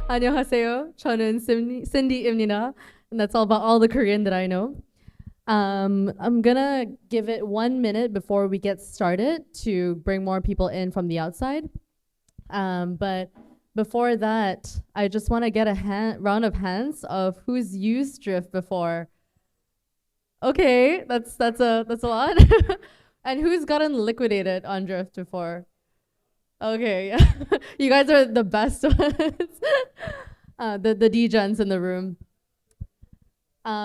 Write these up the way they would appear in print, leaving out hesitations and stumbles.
안녕하세요. 저는 Cindy입니다, and that's all about all the Korean that I know. I'm gonna give it 1 minute before we get started to bring more people in from the outside. But before that, I just want to get a round of hands of who's used Drift before. Okay, that's a lot. And who's gotten liquidated on Drift before? Okay, you guys are the best ones. The D-gens in the room.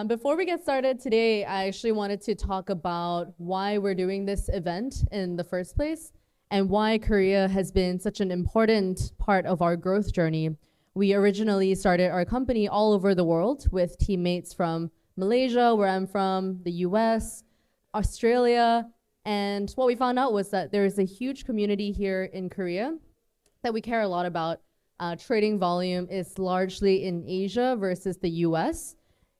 Before we get started today, I actually wanted to talk about why we're doing this event in the first place and why Korea has been such an important part of our growth journey. We originally started our company all over the world with teammates from Malaysia, where I'm from, the US, Australia, and what we found out was that there is a huge community here in Korea that we care a lot about. Trading volume is largely in Asia versus the US,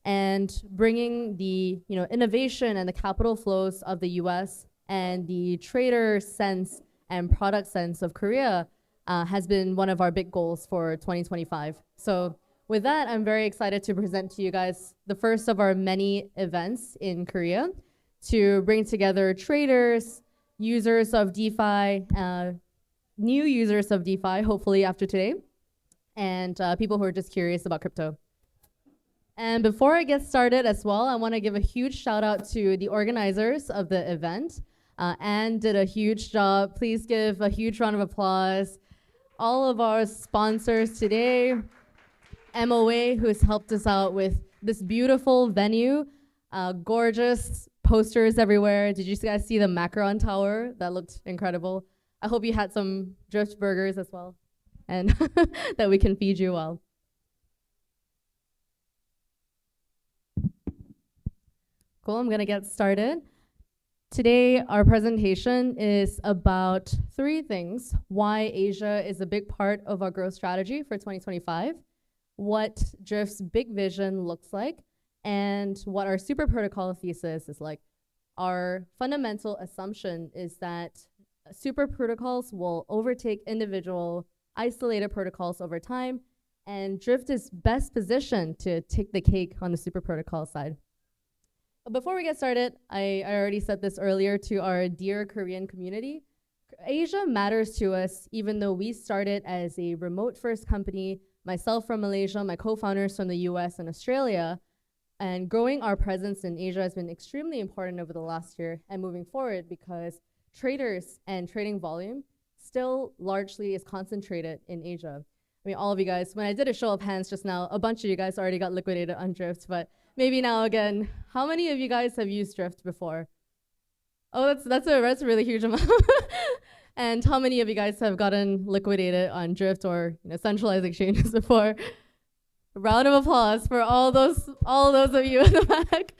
and bringing the innovation and the capital flows of the US and the trader sense and product sense of Korea has been one of our big goals for 2025. So with that, I'm very excited to present to you guys the first of our many events in Korea to bring together traders, users of DeFi, new users of DeFi, hopefully after today, and people who are just curious about crypto. And before I get started as well, I want to give a huge shout out to the organizers of the event. Anne did a huge job. Please give a huge round of applause. All of our sponsors today, MOA, who's helped us out with this beautiful venue, gorgeous posters everywhere. Did you guys see the Macaron Tower? That looked incredible. I hope you had some Drift burgers as well, and that we can feed you well. Cool, I'm gonna get started. Today, our presentation is about 3 things: why Asia is a big part of our growth strategy for 2025, what Drift's big vision looks like, and what our Superprotocol thesis is like. Our fundamental assumption is that Superprotocols will overtake individual isolated protocols over time, and Drift is best positioned to take the cake on the Superprotocol side. Before we get started, I already said this earlier to our dear Korean community. Asia matters to us, even though we started as a remote-first company, myself from Malaysia, my co-founders from the US and Australia, and growing our presence in Asia has been extremely important over the last year and moving forward because traders and trading volume still largely is concentrated in Asia. I mean, all of you guys, when I did a show of hands just now, a bunch of you guys already got liquidated on Drift, but maybe now again, how many of you guys have used Drift before? Oh, that's a really huge amount. And how many of you guys have gotten liquidated on Drift or centralized exchanges before? A round of applause for all those of you in the back.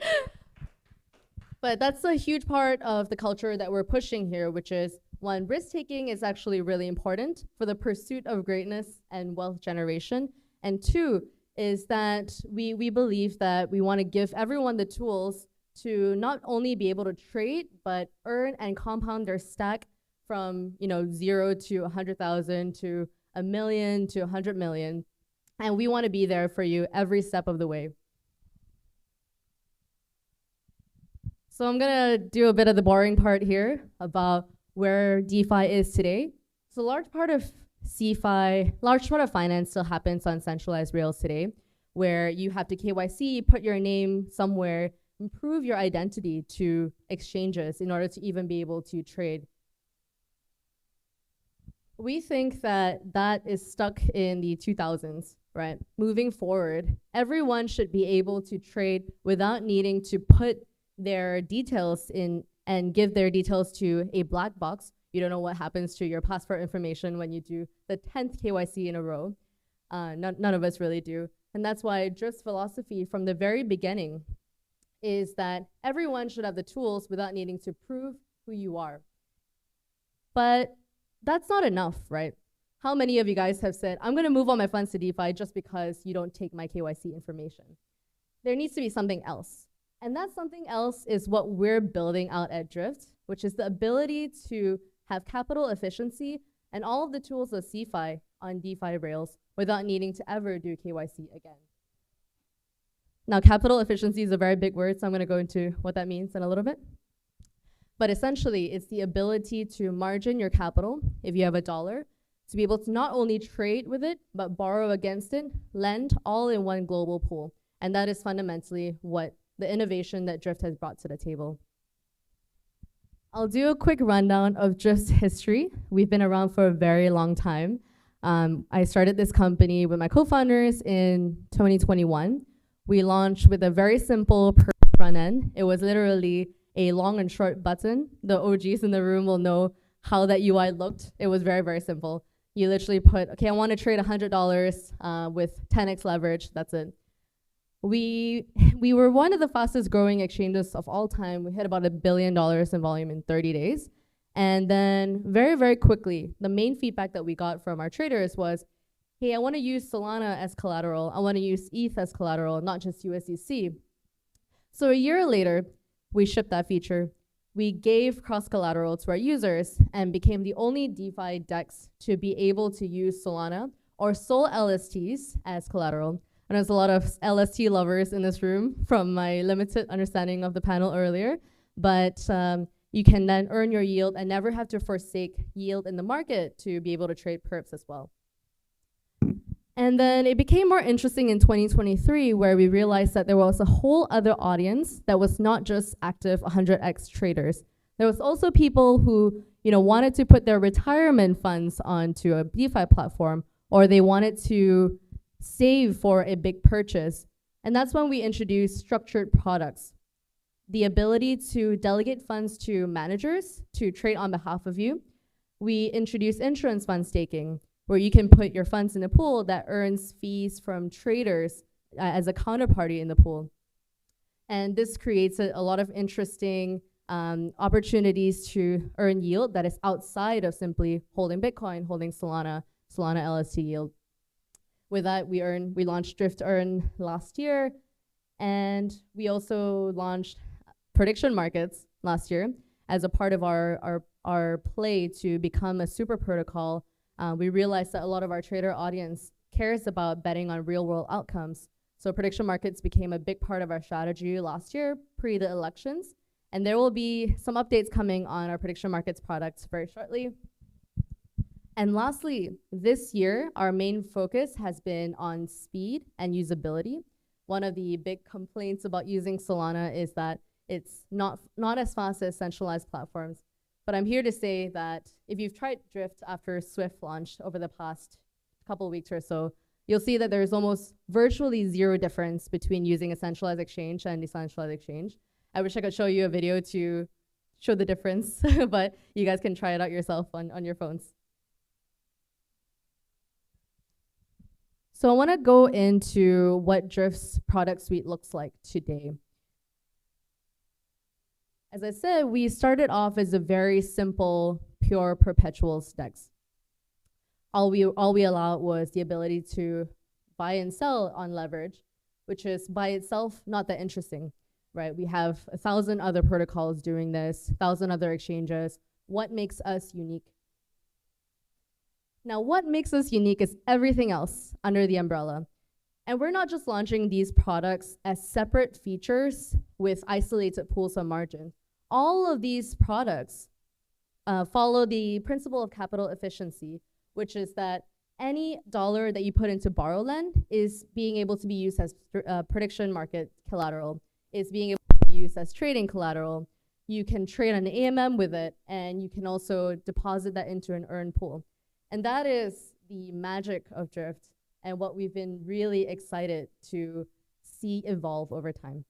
But that's a huge part of the culture that we're pushing here, which is 1, risk-taking is actually really important for the pursuit of greatness and wealth generation. And 2, is that we believe that we want to give everyone the tools to not only be able to trade, but earn and compound their stack from 0 to 100,000 to 1 million to 100 million. And we want to be there for you every step of the way. So I'm gonna do a bit of the boring part here about where DeFi is today. So large part of finance still happens on centralized rails today, where you have to KYC, put your name somewhere, and prove your identity to exchanges in order to even be able to trade. We think that that is stuck in the 2000s, right? Moving forward, everyone should be able to trade without needing to put their details in and give their details to a black box. You don't know what happens to your passport information when you do the 10th KYC in a row. None of us really do. And that's why Drift's philosophy from the very beginning is that everyone should have the tools without needing to prove who you are. But that's not enough, right? How many of you guys have said, I'm gonna move all my funds to DeFi just because you don't take my KYC information? There needs to be something else. And that something else is what we're building out at Drift, which is the ability to have capital efficiency and all of the tools of CeFi on DeFi rails without needing to ever do KYC again. Now, capital efficiency is a very big word, so I'm going to go into what that means in a little bit. But essentially, it's the ability to margin your capital, if you have $1, to be able to not only trade with it, but borrow against it, lend, all in one global pool. And that is fundamentally what the innovation that Drift has brought to the table. I'll do a quick rundown of Drift's history. We've been around for a very long time. I started this company with my co-founders in 2021. We launched with a very simple front end. It was literally a long and short button. The OGs in the room will know how that UI looked. It was very, very simple. You literally put, okay, I want to trade $100 with 10x leverage. That's it. We were one of the fastest growing exchanges of all time. We hit about $1 billion in volume in 30 days. And then very, very quickly, the main feedback that we got from our traders was, hey, I want to use Solana as collateral. I want to use ETH as collateral, not just USDC. So a year later, we shipped that feature. We gave cross-collateral to our users and became the only DeFi DEX to be able to use Solana or Sol LSTs as collateral. And there's a lot of LST lovers in this room from my limited understanding of the panel earlier. But you can then earn your yield and never have to forsake yield in the market to be able to trade perps as well. And then it became more interesting in 2023, where we realized that there was a whole other audience that was not just active 100x traders. There was also people who, wanted to put their retirement funds onto a DeFi platform, or they wanted to save for a big purchase. And that's when we introduced structured products. The ability to delegate funds to managers to trade on behalf of you. We introduced insurance fund staking, where you can put your funds in a pool that earns fees from traders as a counterparty in the pool. And this creates a lot of interesting opportunities to earn yield that is outside of simply holding Bitcoin, holding Solana LST yield. With that, we launched Drift Earn last year, and we also launched prediction markets last year as a part of our play to become a super protocol. We realized that a lot of our trader audience cares about betting on real world outcomes. So prediction markets became a big part of our strategy last year, pre the elections. And there will be some updates coming on our prediction markets products very shortly. And lastly, this year, our main focus has been on speed and usability. One of the big complaints about using Solana is that it's not as fast as centralized platforms. But I'm here to say that if you've tried Drift after Swift launched over the past couple of weeks or so, you'll see that there's almost virtually zero difference between using a centralized exchange and decentralized exchange. I wish I could show you a video to show the difference, but you guys can try it out yourself on your phones. So I want to go into what Drift's product suite looks like today. As I said, we started off as a very simple, pure perpetual DEX. All we allowed was the ability to buy and sell on leverage, which is by itself not that interesting, right? We have 1,000 other protocols doing this, 1,000 other exchanges. What makes us unique? Now, what makes us unique is everything else under the umbrella. And we're not just launching these products as separate features with isolated pools of margin. All of these products follow the principle of capital efficiency, which is that any dollar that you put into borrow lend is being able to be used as prediction market collateral, is being able to be used as trading collateral. You can trade on the AMM with it, and you can also deposit that into an earn pool. And that is the magic of Drift, and what we've been really excited to see evolve over time.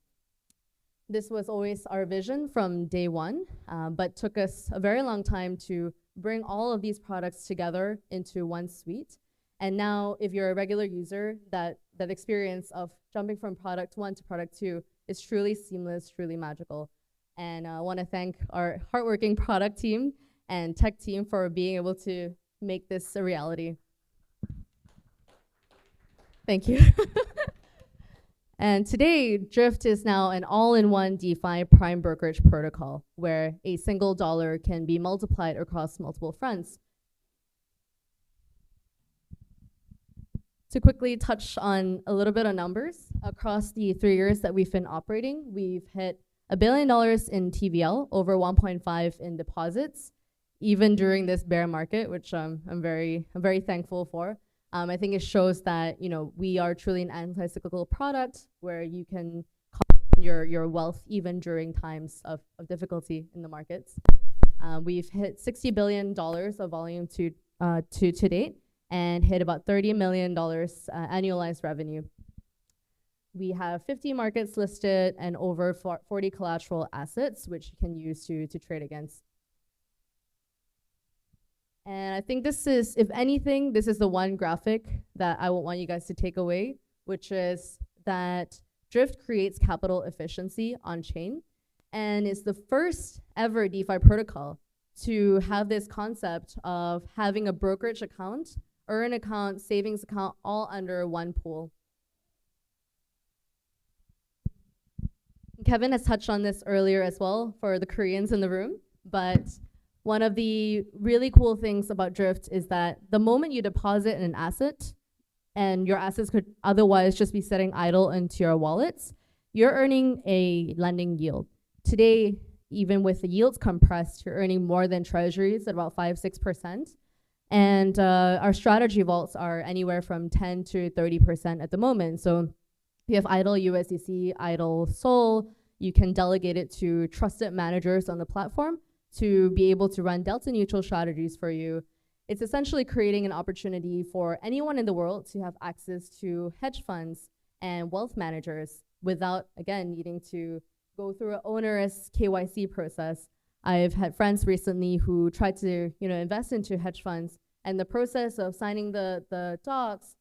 This was always our vision from day one, but took us a very long time to bring all of these products together into one suite. And now, if you're a regular user, that experience of jumping from product one to product two is truly seamless, truly magical. And I want to thank our hardworking product team and tech team for being able to make this a reality. Thank you. And today, Drift is now an all-in-one DeFi prime brokerage protocol where a single dollar can be multiplied across multiple fronts. To quickly touch on a little bit of numbers, across the 3 years that we've been operating, we've hit $1 billion in TVL, over 1.5 in deposits, even during this bear market, which I'm very thankful for. I think it shows that we are truly an anti-cyclical product where you can compound your wealth even during times of difficulty in the markets. We've hit $60 billion of volume to date, and hit about $30 million annualized revenue. We have 50 markets listed and over 40 collateral assets, which you can use to trade against. And I think this is, if anything, this is the one graphic that I would want you guys to take away, which is that Drift creates capital efficiency on chain and is the first ever DeFi protocol to have this concept of having a brokerage account, earn account, savings account, all under one pool. Kevin has touched on this earlier as well for the Koreans in the room, but one of the really cool things about Drift is that the moment you deposit in an asset, and your assets could otherwise just be sitting idle into your wallets, you're earning a lending yield. Today, even with the yields compressed, you're earning more than treasuries at about 5-6%. And our strategy vaults are anywhere from 10 to 30% at the moment. So if you have idle USDC, idle SOL, you can delegate it to trusted managers on the platform to be able to run delta neutral strategies for you. It's essentially creating an opportunity for anyone in the world to have access to hedge funds and wealth managers without, again, needing to go through an onerous KYC process. I've had friends recently who tried to invest into hedge funds, and the process of signing the docs,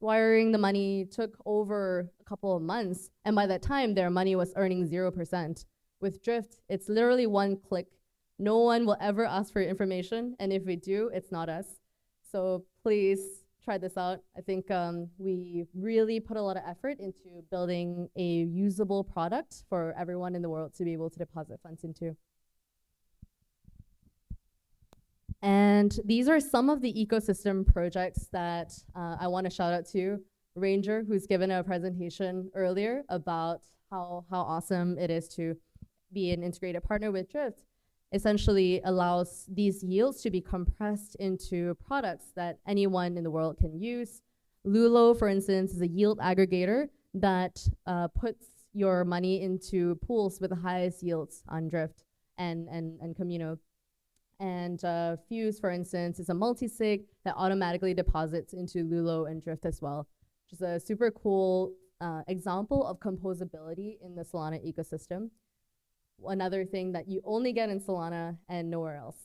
wiring the money took over a couple of months, and by that time their money was earning 0%. With Drift, it's literally one click. No one will ever ask for your information, and if we do, it's not us. So please try this out. I think we really put a lot of effort into building a usable product for everyone in the world to be able to deposit funds into. And these are some of the ecosystem projects that I want to shout out to. Ranger, who's given a presentation earlier about how awesome it is to be an integrated partner with Drift, essentially allows these yields to be compressed into products that anyone in the world can use. Leow, for instance, is a yield aggregator that puts your money into pools with the highest yields on Drift and Communo. And Fuse, for instance, is a multi-sig that automatically deposits into Leow and Drift as well, which is a super cool example of composability in the Solana ecosystem. Another thing that you only get in Solana and nowhere else.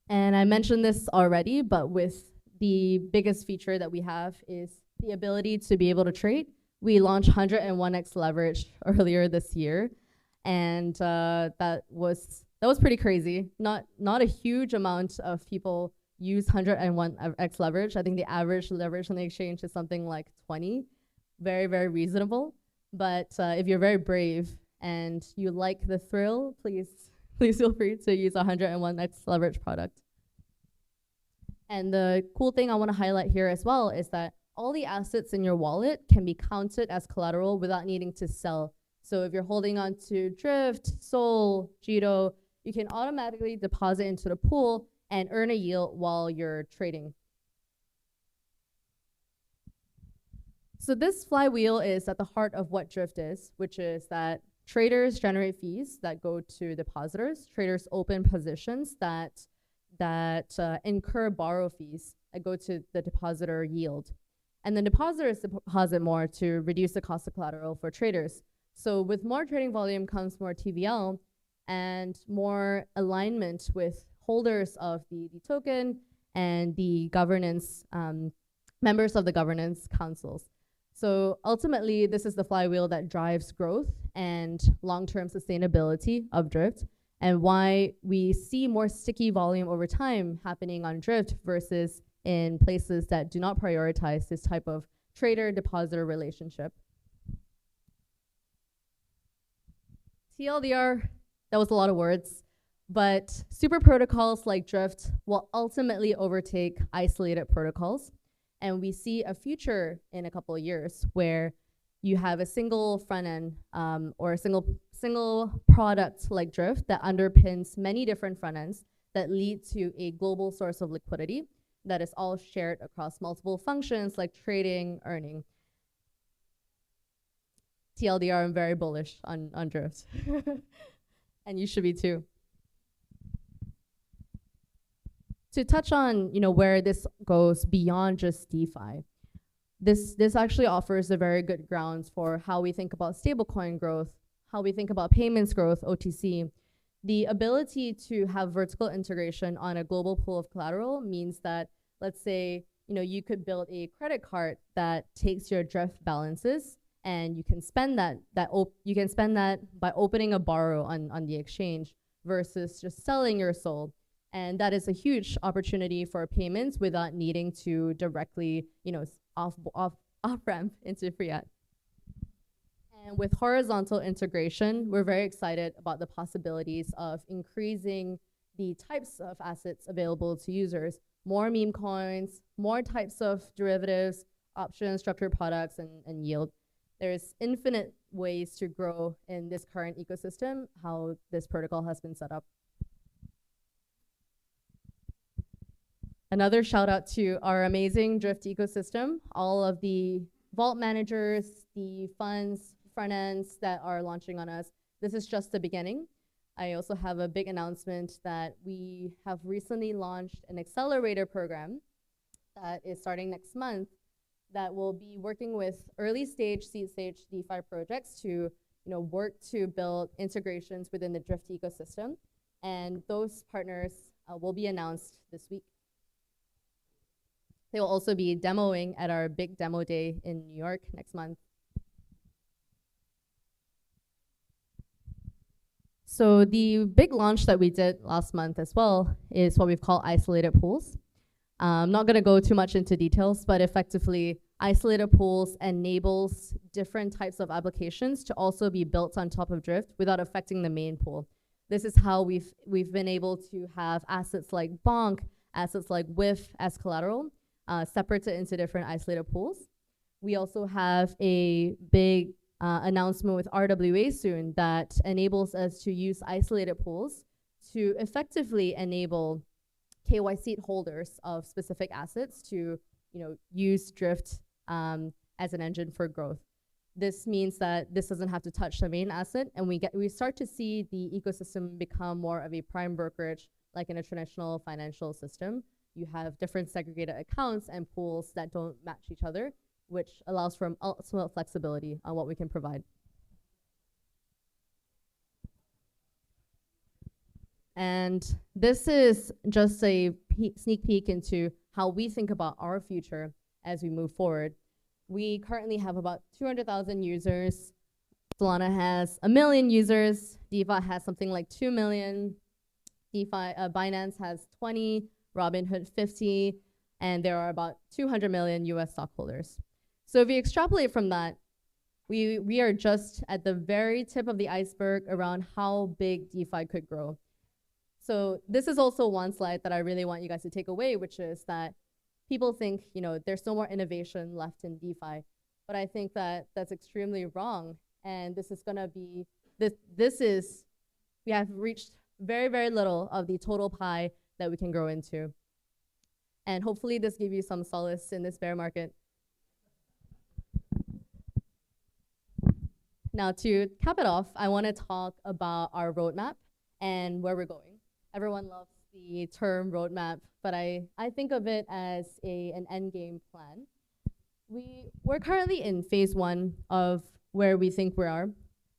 And I mentioned this already, but with the biggest feature that we have is the ability to be able to trade. We launched 101x leverage earlier this year, and that was pretty crazy. Not a huge amount of people use 101x leverage. I think the average leverage on the exchange is something like 20. Very, very reasonable. But if you're very brave and you like the thrill, please feel free to use a 101x leverage product. And the cool thing I want to highlight here as well is that all the assets in your wallet can be counted as collateral without needing to sell. So if you're holding on to Drift, Sol, Jito, you can automatically deposit into the pool and earn a yield while you're trading. So this flywheel is at the heart of what Drift is, which is that traders generate fees that go to depositors. Traders open positions that incur borrow fees that go to the depositor yield. And then depositors deposit more to reduce the cost of collateral for traders. So with more trading volume comes more TVL and more alignment with holders of the token and the governance, members of the governance councils. So ultimately, this is the flywheel that drives growth and long-term sustainability of Drift, and why we see more sticky volume over time happening on Drift versus in places that do not prioritize this type of trader-depositor relationship. TLDR, that was a lot of words, but super protocols like Drift will ultimately overtake isolated protocols. And we see a future in a couple of years where you have a single front end or a single product like Drift that underpins many different front ends that lead to a global source of liquidity that is all shared across multiple functions like trading, earning. TLDR, I'm very bullish on Drift. And you should be too. To touch on where this goes beyond just DeFi, this actually offers a very good grounds for how we think about stablecoin growth, how we think about payments growth, OTC. The ability to have vertical integration on a global pool of collateral means that, let's say, you could build a credit card that takes your Drift balances, and you can spend that by opening a borrow on the exchange versus just selling your SOL. And that is a huge opportunity for payments without needing to directly, off-ramp into fiat. And with horizontal integration, we're very excited about the possibilities of increasing the types of assets available to users. More meme coins, more types of derivatives, options, structured products, and yield. There's infinite ways to grow in this current ecosystem, how this protocol has been set up. Another shout out to our amazing Drift ecosystem, all of the vault managers, the funds, front ends that are launching on us. This is just the beginning. I also have a big announcement that we have recently launched an accelerator program that is starting next month that will be working with early stage, seed stage DeFi projects to work to build integrations within the Drift ecosystem. And those partners will be announced this week. They will also be demoing at our big demo day in New York next month. So the big launch that we did last month as well is what we've called isolated pools. I'm not gonna go too much into details, but effectively, isolated pools enables different types of applications to also be built on top of Drift without affecting the main pool. This is how we've been able to have assets like Bonk, assets like WIF as collateral, separated into different isolated pools. We also have a big announcement with RWA soon that enables us to use isolated pools to effectively enable KYC holders of specific assets to use Drift as an engine for growth. This means that this doesn't have to touch the main asset, and we start to see the ecosystem become more of a prime brokerage, like in a traditional financial system. You have different segregated accounts and pools that don't match each other, which allows for ultimate flexibility on what we can provide. And this is just a sneak peek into how we think about our future as we move forward. We currently have about 200,000 users. Solana has 1 million users. DeFi has something like 2 million. Binance has 20, Robinhood 50, and there are about 200 million US stockholders. So if we extrapolate from that, we are just at the very tip of the iceberg around how big DeFi could grow. So this is also one slide that I really want you guys to take away, which is that people think, there's no more innovation left in DeFi. But I think that that's extremely wrong. And this is gonna be, we have reached very, very little of the total pie that we can grow into. And hopefully this gives you some solace in this bear market. Now to cap it off, I wanna talk about our roadmap and where we're going. Everyone loves the term roadmap, but I think of it as an end game plan. We're currently in phase 1 of where we think we are,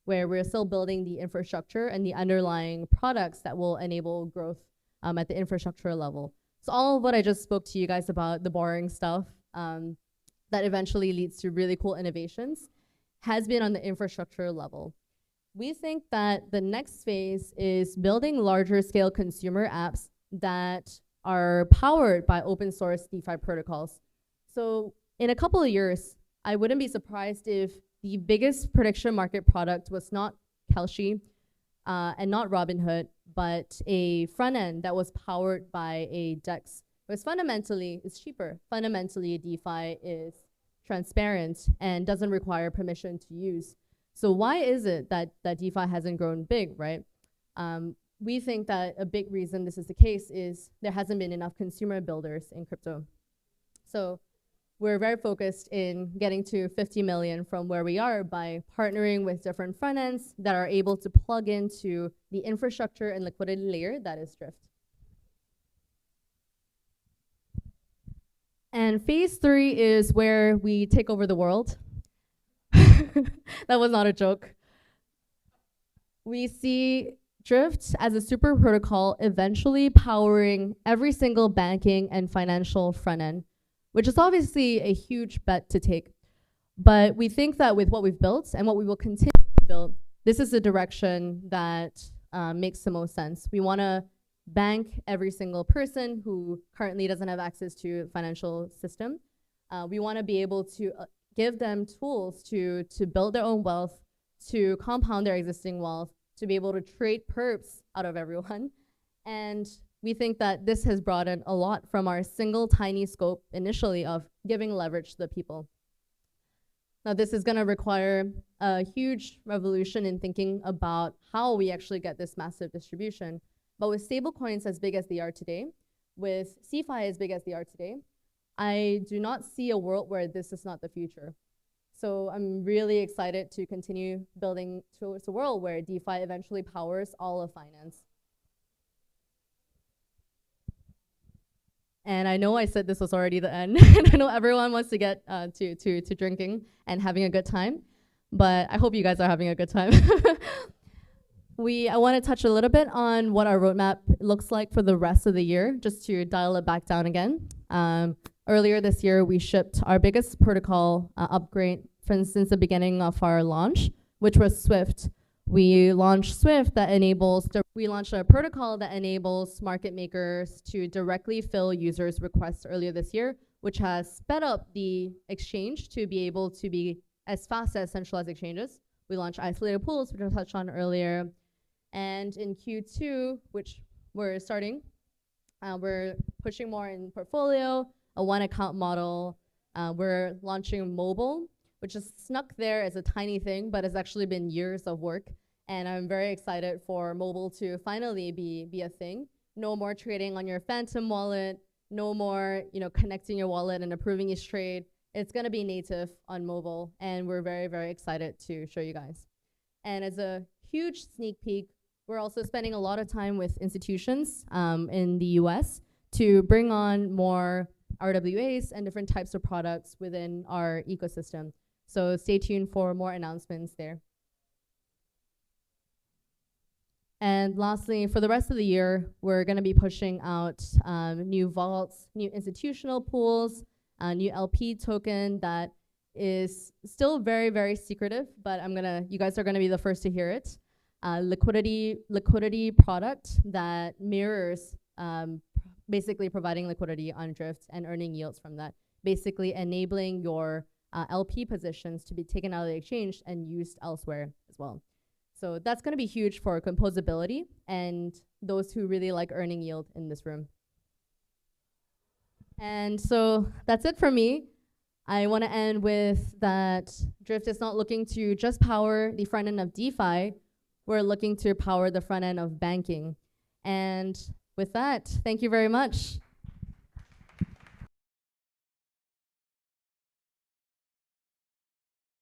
where we're still building the infrastructure and the underlying products that will enable growth at the infrastructure level. So all of what I just spoke to you guys about, the boring stuff that eventually leads to really cool innovations, has been on the infrastructure level. We think that the next phase is building larger scale consumer apps that are powered by open source DeFi protocols. So in a couple of years, I wouldn't be surprised if the biggest prediction market product was not Kalshi and not Robinhood, but a front end that was powered by a DEX. Because fundamentally, it's cheaper. Fundamentally, DeFi is transparent and doesn't require permission to use. So why is it that DeFi hasn't grown big, right? We think that a big reason this is the case is there hasn't been enough consumer builders in crypto. So we're very focused in getting to 50 million from where we are by partnering with different front ends that are able to plug into the infrastructure and liquidity layer that is Drift. And phase 3 is where we take over the world. That was not a joke. We see Drift as a super protocol eventually powering every single banking and financial front end, which is obviously a huge bet to take. But we think that with what we've built and what we will continue to build, this is the direction that makes the most sense. We want to bank every single person who currently doesn't have access to the financial system. We want to be able to give them tools to build their own wealth, to compound their existing wealth, to be able to trade perps out of everyone. And we think that this has brought in a lot from our single tiny scope initially of giving leverage to the people. Now, this is going to require a huge revolution in thinking about how we actually get this massive distribution. But with stablecoins as big as they are today, with CeFi as big as they are today, I do not see a world where this is not the future. So I'm really excited to continue building towards a world where DeFi eventually powers all of finance. And I know I said this was already the end. And I know everyone wants to get to drinking and having a good time. But I hope you guys are having a good time. I want to touch a little bit on what our roadmap looks like for the rest of the year, just to dial it back down again. Earlier this year, we shipped our biggest protocol upgrade since the beginning of our launch, which was Swift. We launched Swift we launched a protocol that enables market makers to directly fill users' requests earlier this year, which has sped up the exchange to be able to be as fast as centralized exchanges. We launched isolated pools, which I touched on earlier. And in Q2, which we're starting, we're pushing more in portfolio, a one account model. We're launching mobile, which is snuck there as a tiny thing, but it's actually been years of work. And I'm very excited for mobile to finally be a thing. No more trading on your Phantom wallet, no more connecting your wallet and approving each trade. It's gonna be native on mobile, and we're very, very excited to show you guys. And as a huge sneak peek, we're also spending a lot of time with institutions in the US to bring on more RWAs and different types of products within our ecosystem. So stay tuned for more announcements there. And lastly, for the rest of the year, we're going to be pushing out new vaults, new institutional pools, new LP token that is still very, very secretive, but you guys are going to be the first to hear it. Liquidity product that mirrors basically providing liquidity on Drift and earning yields from that, basically enabling your LP positions to be taken out of the exchange and used elsewhere as well. So that's going to be huge for composability and those who really like earning yield in this room. And so that's it for me. I want to end with that Drift is not looking to just power the front end of DeFi. We're looking to power the front end of banking. And with that, thank you very much.